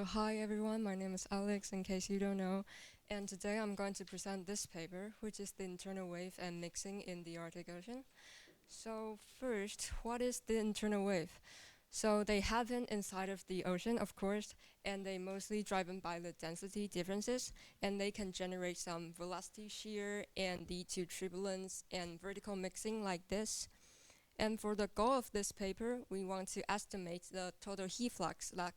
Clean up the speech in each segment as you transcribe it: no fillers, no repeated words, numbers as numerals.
So hi everyone, my name is Alex in case you don't know, and today I'm going to present this paper, which is the internal wave and mixing in the Arctic Ocean. So first, what is the internal wave? So they happen inside of the ocean, of course, and they mostly driven by the density differences, and they can generate some velocity shear and lead to turbulence and vertical mixing like this. And for the goal of this paper, we want to estimate the total heat flux that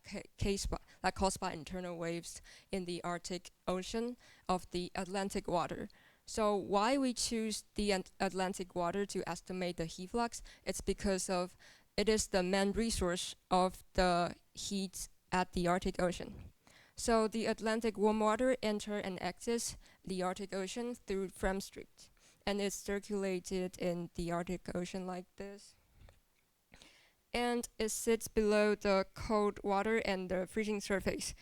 caused by internal waves in the Arctic Ocean of the Atlantic water. So why we choose the Atlantic water to estimate the heat flux? It's because of it is the main resource of the heat at the Arctic Ocean. So the Atlantic warm water enter and exits the Arctic Ocean through Fram Strait, and it's circulated in the Arctic Ocean like this. And it sits below the cold water and the freezing surface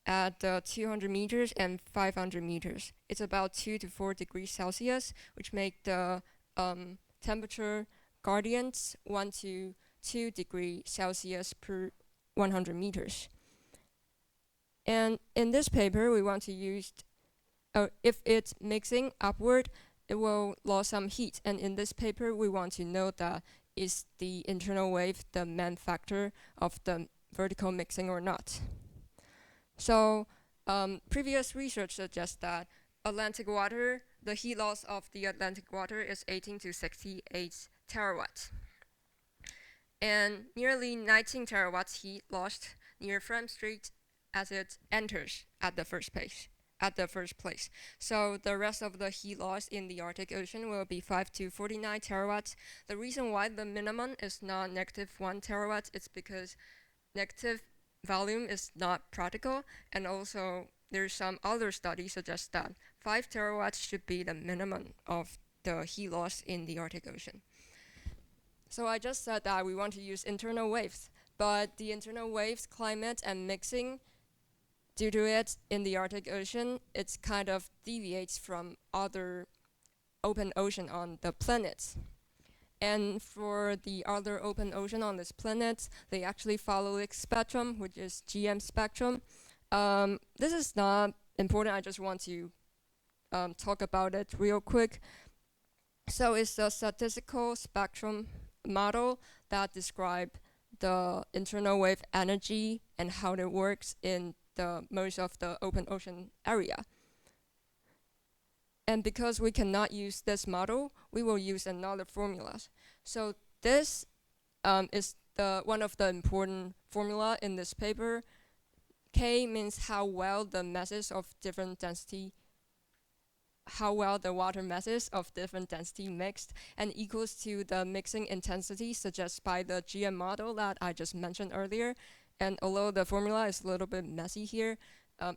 at 200 meters and 500 meters. It's about 2 to 4 degrees Celsius, which make the temperature gradients 1 to 2 degrees Celsius per 100 meters. And in this paper, we want to use, if it's mixing upward, it will lose some heat. And in this paper, we want to know that is the internal wave the main factor of the vertical mixing or not. So previous research suggests that Atlantic water, the heat loss of the Atlantic water is 18 to 68 terawatts. And nearly 19 terawatts heat lost near Fram Strait as it enters at the first place. So the rest of the heat loss in the Arctic Ocean will be 5 to 49 terawatts. The reason why the minimum is not negative 1 terawatt is because negative volume is not practical, and also there's some other studies suggest that 5 terawatts should be the minimum of the heat loss in the Arctic Ocean. So I just said that we want to use internal waves, but the internal waves climate and mixing due to it in the Arctic Ocean, it's kind of deviates from other open ocean on the planet. And for the other open ocean on this planet, they actually follow the spectrum, which is GM spectrum. This is not important, I just want to talk about it real quick. So it's a statistical spectrum model that describes the internal wave energy and how it works in the most of the open ocean area. And because we cannot use this model, we will use another formula. So this is one of the important formula in this paper. K means how well the masses of different density, how well the water masses of different density mixed, and equals to the mixing intensity suggested by the GM model that I just mentioned earlier. And although the formula is a little bit messy here,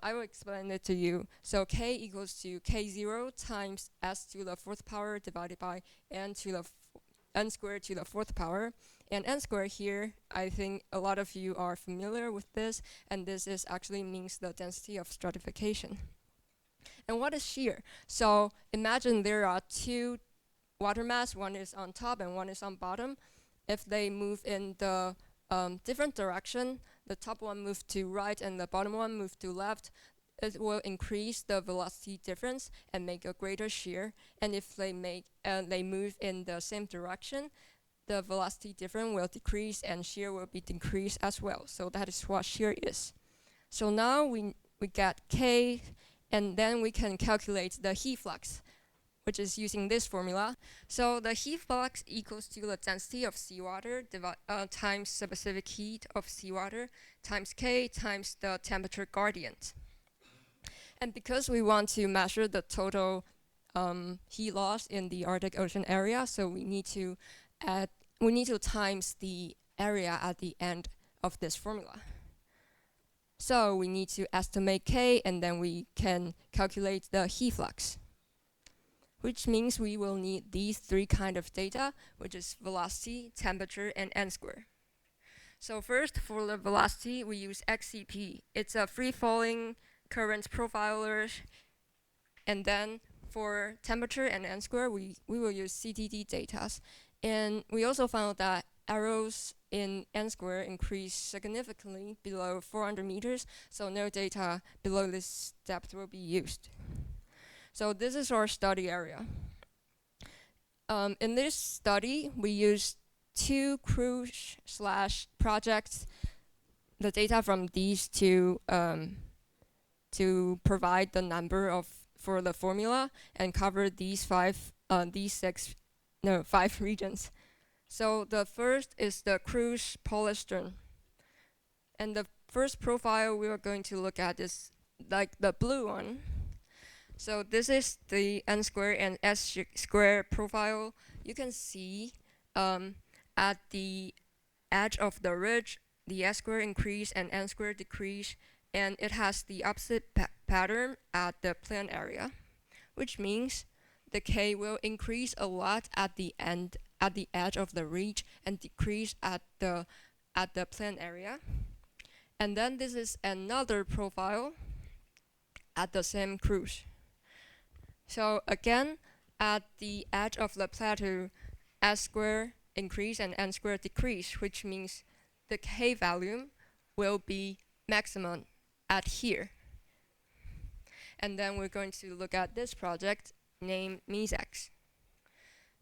I will explain it to you. So K equals to K0 times S to the 4th power divided by N squared to the 4th power. And N squared here, I think a lot of you are familiar with this, and this is actually means the density of stratification. And what is shear? So imagine there are two water mass, one is on top and one is on bottom. If they move in the different direction, the top one moves to right and the bottom one moves to left, it will increase the velocity difference and make a greater shear. And if they move in the same direction, the velocity difference will decrease and shear will be decreased as well. So that is what shear is. So now we get K, and then we can calculate the heat flux, which is using this formula. So the heat flux equals to the density of seawater times specific heat of seawater times K times the temperature gradient. And because we want to measure the total heat loss in the Arctic Ocean area, so we need to times the area at the end of this formula. So we need to estimate K, and then we can calculate the heat flux, which means we will need these three kind of data, which is velocity, temperature, and N squared. So first, for the velocity, we use XCP. It's a free-falling current profiler. And then for temperature and N squared, we will use CTD data. And we also found that arrows in n square increase significantly below 400 meters, so no data below this depth will be used. So this is our study area. In this study, we used two cruise/projects, the data from these two to provide the number for the formula and cover these five regions. So the first is the cruise polystyrene. And the first profile we are going to look at is like the blue one. So this is the n square and s square profile. You can see at the edge of the ridge, the s square increase and n square decrease, and it has the opposite pattern at the plane area, which means the k will increase a lot at the end, at the edge of the ridge, and decrease at the plane area. And then this is another profile at the same cruise. So again, at the edge of the plateau, s square increase and n square decrease, which means the k value will be maximum at here. And then we're going to look at this project named MESEX.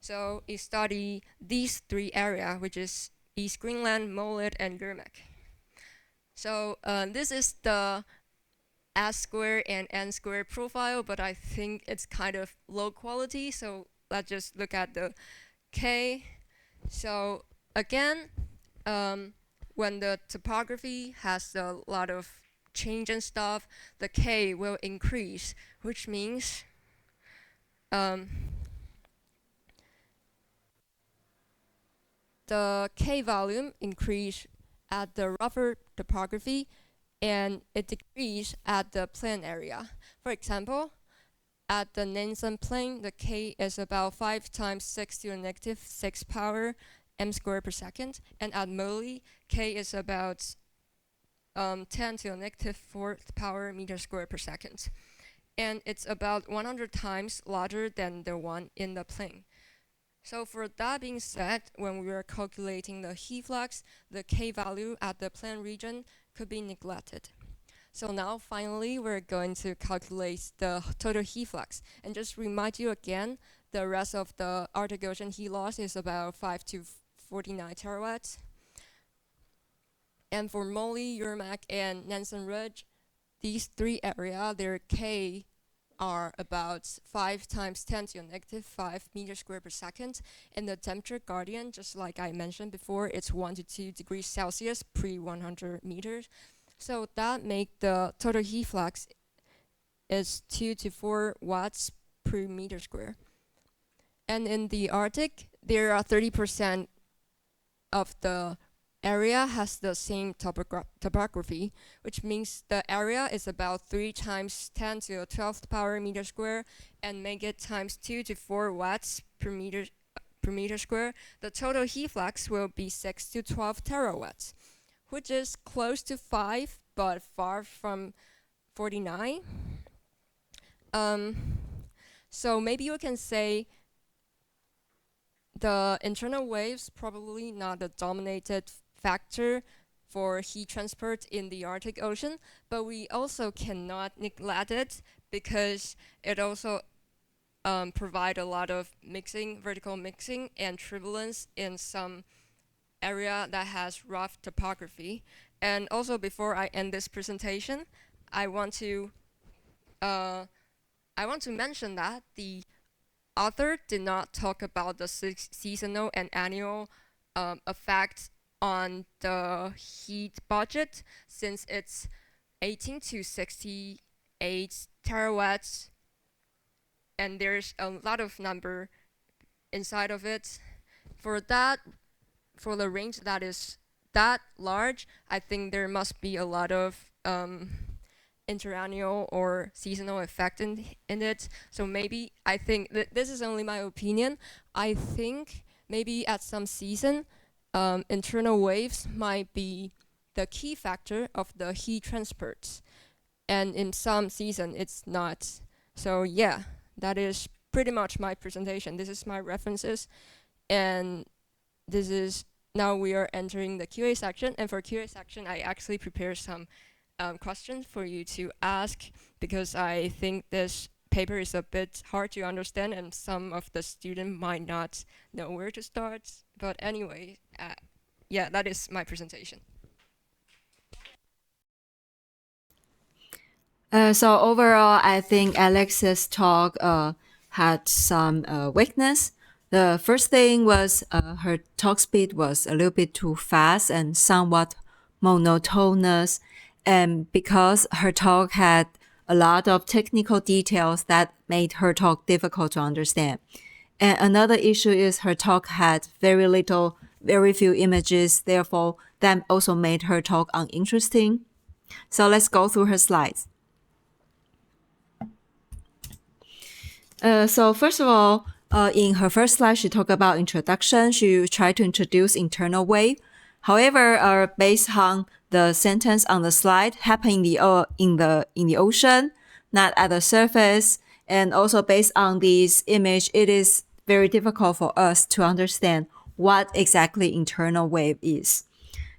So it studies these three areas, which is East Greenland, Molit, and Yermak. So this is the s square and n square profile, but I think it's kind of low quality, so let's just look at the k. So again, when the topography has a lot of change and stuff, the k will increase, which means the k volume increase at the rougher topography and it decrease at the plane area. For example, at the Nansen Plain, the k is about 5 times 6 to the negative 6 power m squared per second, and at Moly, k is about 10 to the negative 4th power meter squared per second. And it's about 100 times larger than the one in the plane. So for that being said, when we are calculating the heat flux, the k value at the plane region could be neglected. So now finally we're going to calculate the total heat flux. And just remind you again, the rest of the Arctic Ocean heat loss is about 5 to 49 terawatts. And for Moly, Yermak, and Nansen Ridge, these three areas, their k are about 5 times 10 to the negative 5 meters squared per second. And the temperature gradient, just like I mentioned before, it's 1 to 2 degrees Celsius pre 100 meters. So that makes the total heat flux is 2 to 4 watts per meter square. And in the Arctic, there are 30% of the area has the same topography, which means the area is about 3 times 10 to the 12th power meter square, and make it times 2 to 4 watts per meter square. The total heat flux will be 6 to 12 terawatts, which is close to 5, but far from 49. So maybe you can say the internal waves probably not the dominated factor for heat transport in the Arctic Ocean, but we also cannot neglect it because it also provide a lot of mixing, vertical mixing, and turbulence in some area that has rough topography. And also, before I end this presentation, I want to mention that the author did not talk about the seasonal and annual effects on the heat budget, since it's 18 to 68 terawatts, and there's a lot of number inside of it. For the range that is that large, I think there must be a lot of interannual or seasonal effect in it. So maybe, I think this is only my opinion, I think maybe at some season, internal waves might be the key factor of the heat transport, and in some season it's not. So yeah, that is pretty much my presentation. This is my references, and this is now we are entering the QA section, and for QA section, I actually prepared some questions for you to ask because I think this paper is a bit hard to understand and some of the student might not know where to start. But anyway, yeah, that is my presentation. So overall, I think Alex's talk had some weakness. The first thing was her talk speed was a little bit too fast and somewhat monotonous. And because her talk had a lot of technical details that made her talk difficult to understand. And another issue is her talk had very few images, therefore that also made her talk uninteresting. So let's go through her slides. So first of all, in her first slide, she talked about introduction. She tried to introduce internal wave. However, based on the sentence on the slide, happen in the ocean, not at the surface, and also based on this image, it is very difficult for us to understand what exactly internal wave is.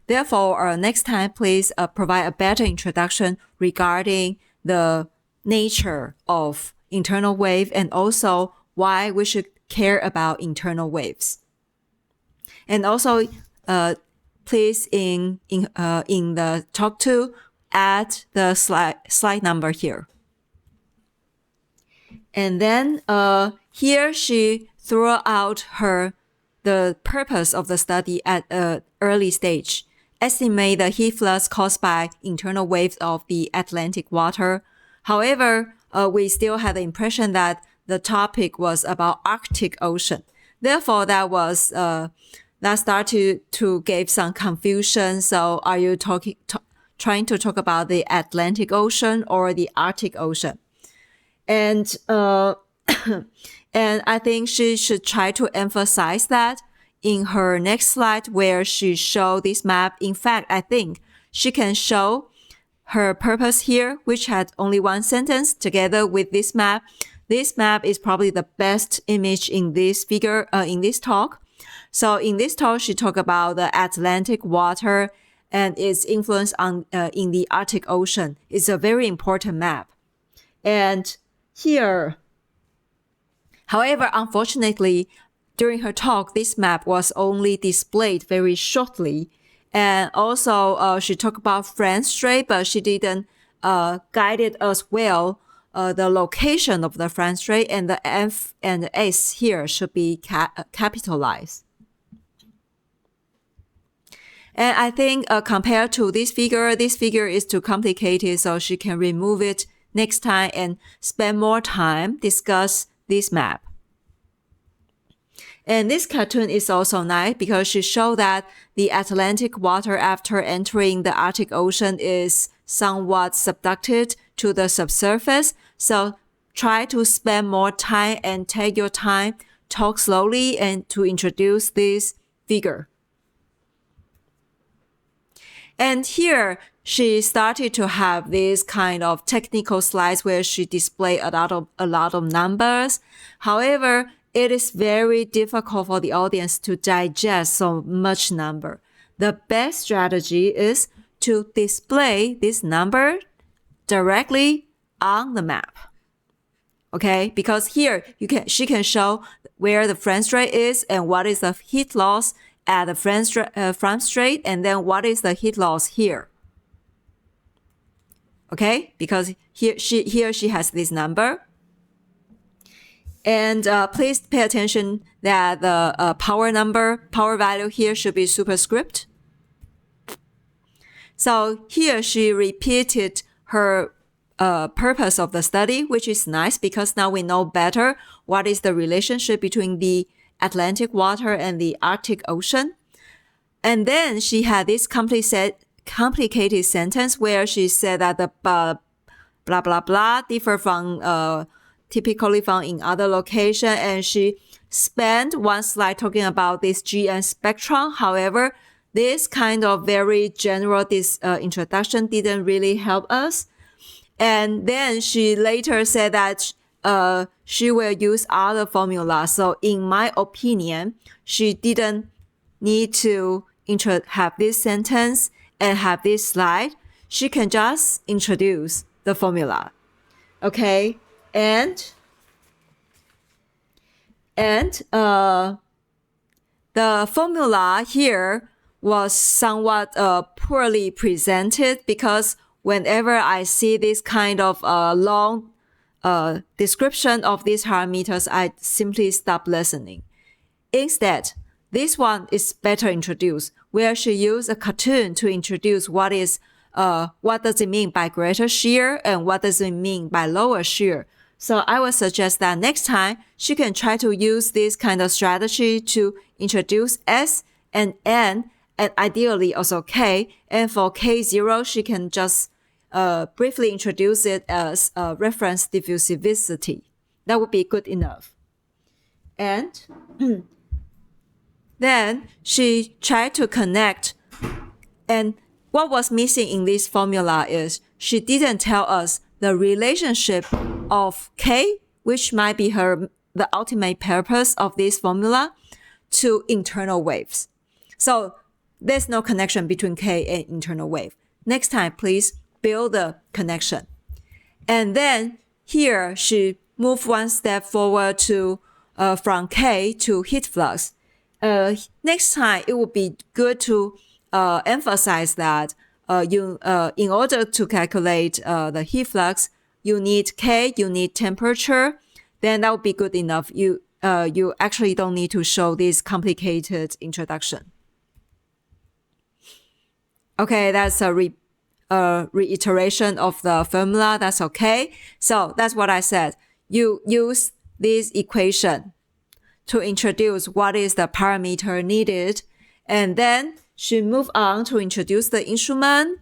Therefore, next time, please provide a better introduction regarding the nature of internal wave and also why we should care about internal waves. And also, please in the talk 2, add the slide number here. And then here she threw out the purpose of the study at an early stage. Estimate the heat flux caused by internal waves of the Atlantic water. However, we still had the impression that the topic was about Arctic Ocean. Therefore, that started to give some confusion. So are you trying to talk about the Atlantic Ocean or the Arctic Ocean? And and I think she should try to emphasize that in her next slide where she showed this map. In fact, I think she can show her purpose here, which had only one sentence together with this map. This map is probably the best image in this figure, in this talk. So in this talk, she talked about the Atlantic water and its influence on in the Arctic Ocean. It's a very important map. And here, however, unfortunately, during her talk, this map was only displayed very shortly. And also, she talked about France Strait, but she didn't guide it as well. The location of the France Strait and the F and the S here should be capitalized. And I think compared to this figure is too complicated, so she can remove it next time and spend more time discuss this map. And this cartoon is also nice because she showed that the Atlantic water after entering the Arctic Ocean is somewhat subducted to the subsurface. So try to spend more time and take your time, talk slowly and to introduce this figure. And here she started to have this kind of technical slides where she displayed a lot of numbers. However, it is very difficult for the audience to digest so much number. The best strategy is to display this number directly on the map. Okay, because here she can show where the France Strait is and what is the heat loss at the France Strait, and then what is the heat loss here. Okay, because here she has this number. And please pay attention that the power value here should be superscript. So here she repeated her purpose of the study, which is nice because now we know better what is the relationship between the Atlantic water and the Arctic Ocean. And then she had this complicated sentence where she said that the blah, blah, blah differ from typically found in other locations. And she spent one slide talking about this GN spectrum. However, this kind of very general introduction didn't really help us. And then she later said that she will use other formulas. So in my opinion, she didn't need to have this sentence and have this slide, she can just introduce the formula. Okay, and the formula here was somewhat poorly presented, because whenever I see this kind of long description of these parameters, I simply stop listening. Instead, this one is better introduced, where she used a cartoon to introduce what does it mean by greater shear and what does it mean by lower shear. So I would suggest that next time she can try to use this kind of strategy to introduce S and N, and ideally also K. And for K0, she can just briefly introduce it as reference diffusivity. That would be good enough. And then she tried to connect. And what was missing in this formula is she didn't tell us the relationship of K, which might be the ultimate purpose of this formula, to internal waves. So there's no connection between K and internal wave. Next time, please build the connection. And then here she moved one step forward to from K to heat flux. Next time, it would be good to emphasize that in order to calculate the heat flux, you need K, you need temperature, then that would be good enough. You actually don't need to show this complicated introduction. Okay, that's a reiteration of the formula. That's okay. So that's what I said. You use this equation to introduce what is the parameter needed, and then she moved on to introduce the instrument.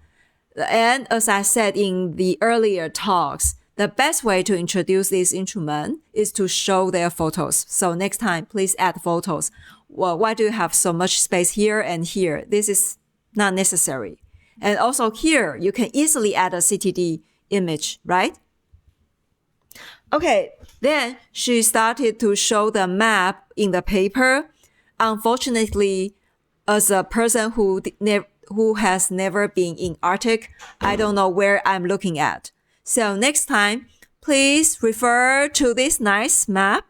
And as I said in the earlier talks, the best way to introduce this instrument is to show their photos. So next time, please add photos. Well, why do you have so much space here and here? This is not necessary. And also here, you can easily add a CTD image, right? Okay, then she started to show the map in the paper. Unfortunately, as a person who has never been in Arctic, I don't know where I'm looking at. So next time, please refer to this nice map.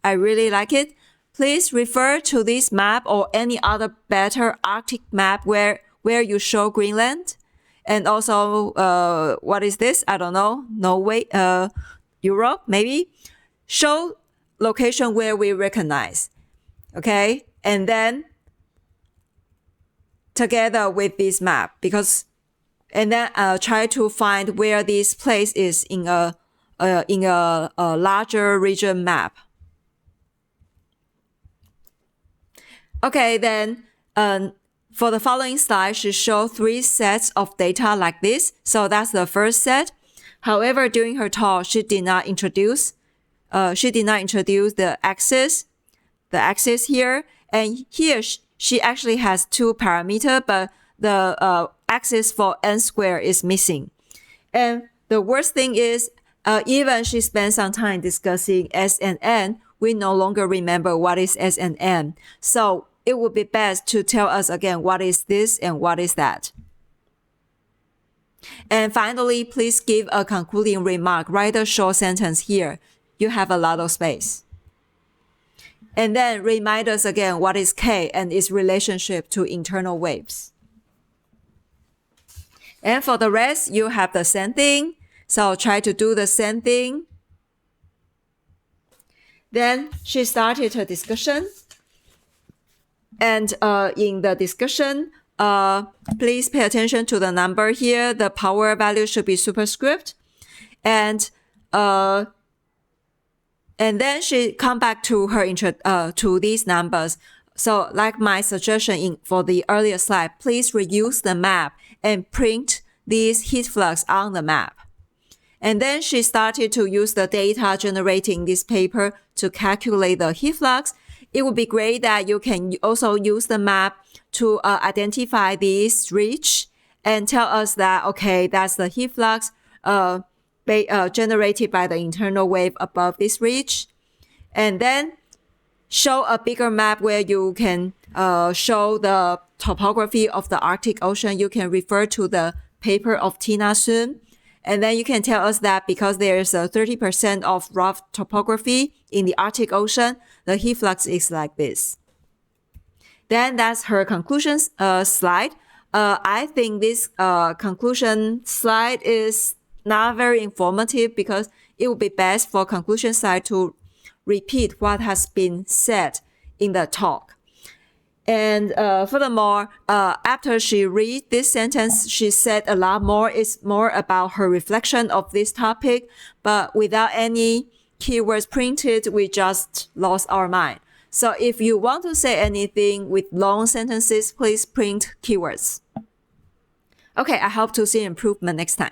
I really like it. Please refer to this map or any other better Arctic map where you show Greenland. And also, what is this? I don't know. Norway, Europe, maybe. Show location where we recognize. Okay? And then together with this map, and then try to find where this place is in a larger region map. Okay, then for the following slide, she showed 3 sets of data like this. So that's the first set. However, during her talk, she did not introduce the axis here, and here she actually has 2 parameters, but the axis for n squared is missing. And the worst thing is, even she spent some time discussing S and N, we no longer remember what is S and N. So it would be best to tell us again what is this and what is that. And finally, please give a concluding remark. Write a short sentence here. You have a lot of space. And then remind us again what is K and its relationship to internal waves. And for the rest, you have the same thing. So try to do the same thing. Then she started her discussion. And in the discussion, please pay attention to the number here. The power value should be superscript. And then she come back to her to these numbers. So like my suggestion for the earlier slide, please reuse the map and print these heat flux on the map. And then she started to use the data generated in this paper to calculate the heat flux. It would be great that you can also use the map to identify this ridge and tell us that, okay, that's the heat flux generated by the internal wave above this ridge. And then show a bigger map where you can show the topography of the Arctic Ocean, you can refer to the paper of Tina Sun. And then you can tell us that because there's a 30% of rough topography in the Arctic Ocean, the heat flux is like this. Then that's her conclusion slide. I think this conclusion slide is not very informative because it would be best for conclusion slide to repeat what has been said in the talk. And furthermore, after she read this sentence, she said a lot more. It's more about her reflection of this topic, but without any keywords printed, we just lost our mind. So if you want to say anything with long sentences, please print keywords. Okay, I hope to see improvement next time.